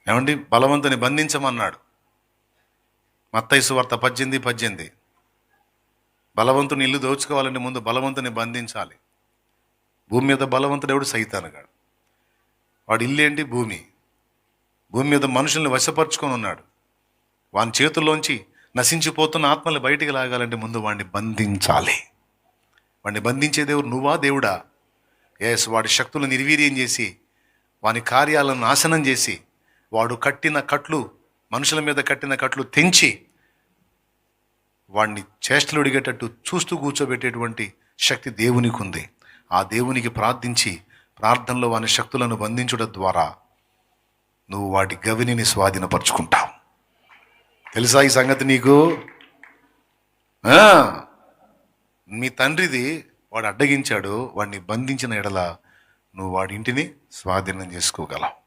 ఏమండి, బలవంతుని బంధించమన్నాడు. మత్తయి సువార్త 18:18. బలవంతుని ఇల్లు దోచుకోవాలంటే ముందు బలవంతుని బంధించాలి. భూమి మీద బలవంతుడు ఎవడు? సైతానుగాడు. వాడి ఇల్లు ఏంటి? భూమి. భూమి మీద మనుషుల్ని వశపరుచుకొని ఉన్నాడు. వాని చేతుల్లోంచి నశించిపోతున్న ఆత్మల్ని బయటికి లాగాలంటే ముందు వాడిని బంధించాలి. వాడిని బంధించే దేవుడు నువ్వా, దేవుడా? వాడి శక్తులు నిర్వీర్యం చేసి, వాని కార్యాలను నాశనం చేసి, వాడు కట్టిన కట్లు, మనుషుల మీద కట్టిన కట్లు తెంచి వాడిని చేష్టలు అడిగేటట్టు చూస్తూ కూర్చోబెట్టేటువంటి శక్తి దేవునికి ఉంది. ఆ దేవునికి ప్రార్థించి ప్రార్థనలో వాని శక్తులను బంధించడం ద్వారా నువ్వు వాటి గవిని స్వాధీనపరుచుకుంటావు. తెలుసా ఈ సంగతి నీకు? మీ తండ్రిది వాడు అడ్డగించాడు, వాడిని బంధించిన ఎడల నువ్వు వాడి ఇంటిని స్వాధీనం చేసుకోగలవు.